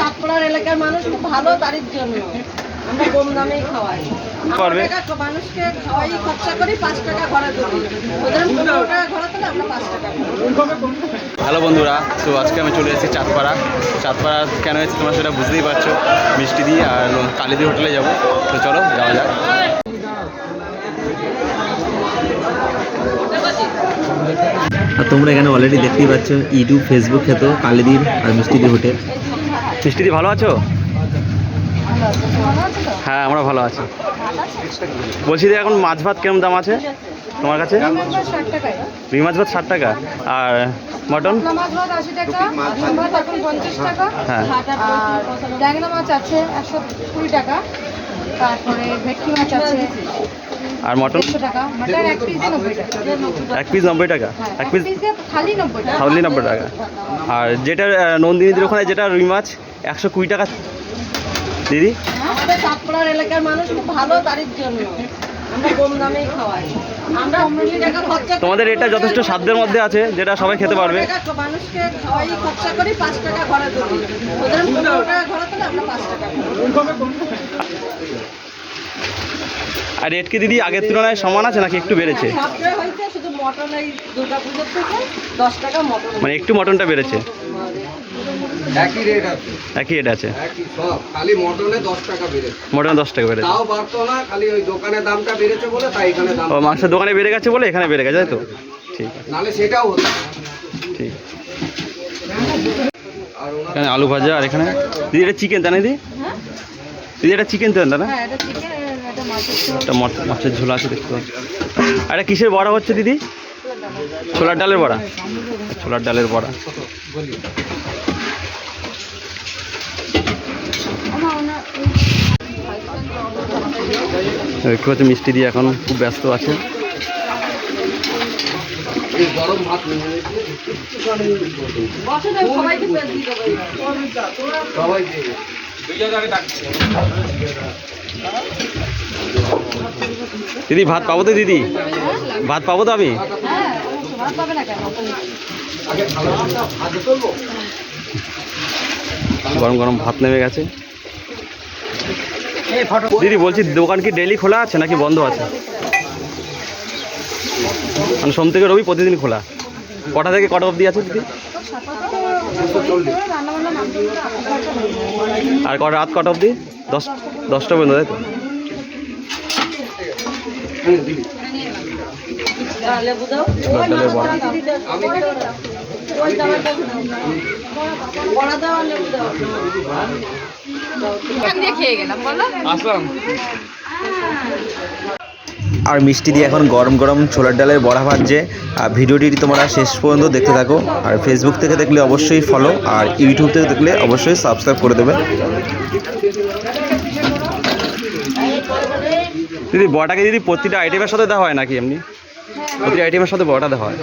চাঁদপাড়ার এলাকার মানুষ খুব ভালো, তারির জন্য আমরা কম দামেই খাওয়াই। মানুষকে খাওয়াই খরচা করি 5 টাকা ঘরে দিই, ওদের 15 টাকা ঘরে দিলে আমরা 5 টাকা। হ্যালো বন্ধুরা, তো আজকে আমি চলে এসেছি চাঁদপাড়া। কেন এসেছি তোমরা সেটা বুঝতেই পারছো, মিষ্টি দিয়ে আর কালীদি হোটেলে যাবো। তো চলো যাওয়া যাক। আর তোমরা এখানে অলরেডি দেখতেই পাচ্ছ ইউটিউব ফেসবুক খেতো কালীদির আর মিষ্টিদি হোটেল। মিষ্টিদি ভালো আছো? হ্যাঁ আমরা ভালো আছি। বলছি যে এখন মাছ ভাত কেমন দাম আছে তোমার কাছে? রুই মাছ ভাত 60 টাকা, আর মটন? হ্যাঁ, ট্যাংরা মাছ আছে 120 টাকা, তারপরে ভেটকি মাছ আছে। আর মটন? 100 টাকা। মটন এক পিস 90 টাকা। এক পিস 90 টাকা? এক পিস খালি 90 টাকা। খালি 90 টাকা। আর যেটা নন্দিনীদের ওখানে যেটা রুই মাছ 120 টাকা দিদি? আমাদের চাঁদপাড়ার এলাকার মানুষ খুব ভালো, তারির জন্য আমরা কম দামেই খাওয়াই। আমরা 20 টাকা খরচা করি, তোমাদের এটা যথেষ্ট সাধ্যের মধ্যে আছে, যেটা সবাই খেতে পারবে। মানুষকে খাওয়াই খরচা করি 5 টাকা ঘরে দিই, ওদের 15 টাকা ঘরে দিলে আমরা 5 টাকা। আর রেট কি দিদি আগের তুলনায় সমান আছে নাকি একটু বেড়েছে? সবটাই হয়েছে, শুধু মটন এই দুর্গাপুজোর থেকে 10 টাকা মটন, মানে একটু মটনটা বেড়েছে? একই রেট আছে, একই রেট আছে, একই সব, খালি মটনে 10 টাকা বেড়েছে। মটন 10 টাকা বেড়েছে, তাও বাড়তো না, খালি ওই দোকানের দামটা বেড়েছে বলে তাই এখানে দাম। ও মাংসের দোকানে বেড়ে গেছে বলে এখানে বেড়ে গেছে, তাই তো? ঠিক নালে সেটাও হতো। ঠিক। এখানে আলু ভাজা, আর এখানে দিদি এটা চিকেন তাই না দিদি? দিদি এটা চিকেন তো না? হ্যাঁ, এটা চিকেন, এটা মাছের ঝোল। একটা মাছের ঝোলা আছে দেখতে পাচ্ছি। আর এটা কিসের বড়া হচ্ছে দিদি? ছোলার ডালের বড়া, ছোলার ডালের বড়া। দেখতে পাচ্ছি মিষ্টি দিয়ে এখন খুব ব্যস্ত আছে। এই গরম ভাত নিয়ে বছরে সবাইকে পেয়ে দিয়ে দেবো। সবাই দিয়ে দেবে। দিদি ভাত পাবো তো? দিদি ভাত পাবো তো আমি? হ্যাঁ, ভাত পাবে না কেন? গরম গরম ভাত নেমে গেছে। দিদি বলছি দোকান কি ডেইলি খোলা আছে নাকি বন্ধ আছে? মানে সোম থেকে রবি প্রতিদিন খোলা। কটা থেকে কটা অবধি আছে দিদি? আর রাত কটা অবধি? 10টা পর্যন্ত, তাই তো? লেবু দাও, ডালের বড়া। বড়া দাও আর লেবু দাও। আসলাম। আর মিষ্টি দিয়ে এখন গরম গরম ছোলার ডালের বড়া ভাজছে। আর ভিডিওটি তোমরা শেষ পর্যন্ত দেখতে থাকো। আর ফেসবুক থেকে দেখলে অবশ্যই ফলো, আর ইউটিউব থেকে দেখলে অবশ্যই সাবস্ক্রাইব করে দেবে। দিদি বড়াটাকে দিদি প্রতিটা আইটেমের সাথে দেওয়া হয় নাকি এমনি? প্রতিটা আইটেমের সাথে বড়াটা দেওয়া হয়?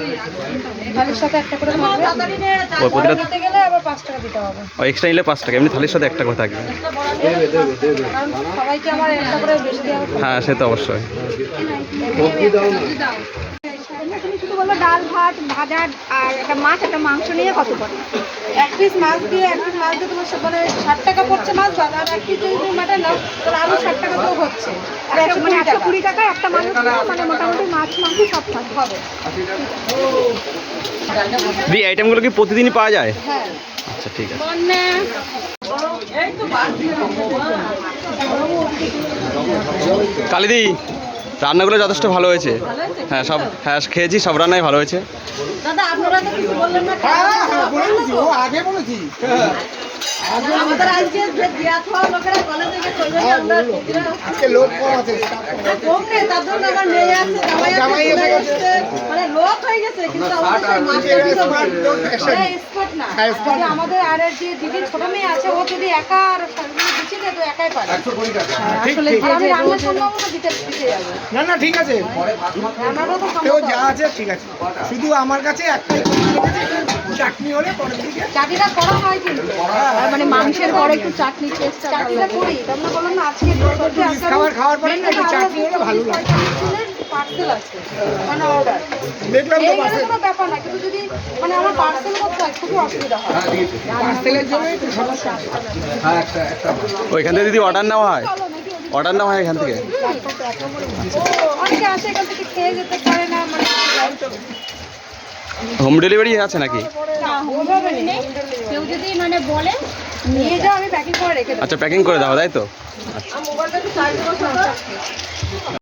থালির সাথে একটা করে থাকবে। ওই প্রতিটা নিতে গেলে আবার 5 টাকা দিতে হবে। এক্সট্রা নিলে 5 টাকা, এমনি থালির সাথে একটা করে থাকবে। কারণ সবাইকে আমার একটা করে বেশি দেওয়া হবে। হ্যাঁ সে তো অবশ্যই। তুমি শুধু বলো ডাল ভাত ভাজা আর একটা মাছ একটা মাংস নিয়ে কত পড়ে? এক পিস মাছ দিয়ে তোমার মানে 60 টাকা পড়ছে মাছ ভাত, আর এক পিস যদি তুমি মাটন নাও তাহলে আরো 60 টাকা তো হচ্ছে। আর 120 টাকা একটা মানুষ মানে মোটামুটি মাছ মাংস সব হবে। দিদি আইটেমগুলো কি প্রতিদিনই পাওয়া যায়? হ্যাঁ। আচ্ছা ঠিক আছে। কালিদি রান্নাগুলো যথেষ্ট ভালো হয়েছে। হ্যাঁ সব, হ্যাঁ খেয়েছি, সব রান্নাই ভালো হয়েছে। দাদা আপনারা তো কিছু বললেন না। আগে বলেছি। আমাদের আজকে যে দিয়া খাওয়া লোকেরা কলেজ থেকে চলে যায়, আমরা আজকে লোক কম আছে। কম নেই, তার জন্য আমার মেয়ে আছে, জামাই আছে, মানে লোক হয়ে গেছে, কিন্তু আমাদের এক্সপার্ট না। আমাদের আর যে দিদি ছোট মেয়ে আছে, ও যদি একা আর দিচ্ছে না তো একাই পারে। 120 টাকা। আসলে আমি রান্না করলেও তো দিতে যাবে। না না ঠিক আছে, কেউ যা আছে ঠিক আছে, শুধু আমার কাছে একটাই চাটনি হলে পরের দিকে চাটনিটা করা হয় কিন্তু মানে মাংসের পরে একটু চাটনি চাটনিটা করি। তোমরা বললাম না আজকে খাবার খাওয়ার পরে একটু চাটনি হলে ভালো লাগে। পার্সেল আছে মানে অর্ডার দেখলাম তো এই পার্সেল কোনো ব্যাপার না, কিন্তু যদি মানে আমার পার্সেল করতে হয় খুবই অসুবিধা হয়। পার্সেলের জন্য একটু সমস্যা ওইখান থেকে দিদি অর্ডার নেওয়া হয়? অর্ডার নেওয়া হয় এখান থেকে? অনেকে আসে এখান থেকে খেয়ে যেতে পারে না, মানে হোম ডেলিভারি আছে নাকি? না ওভাবে নেই, কেউ যদি মানে বলে নিয়ে যাও আমি প্যাকিং করে রেখে দেবো। আচ্ছা প্যাকিং করে দাও তাই তো? আর মোবাইলটা একটু সাইড বসাতে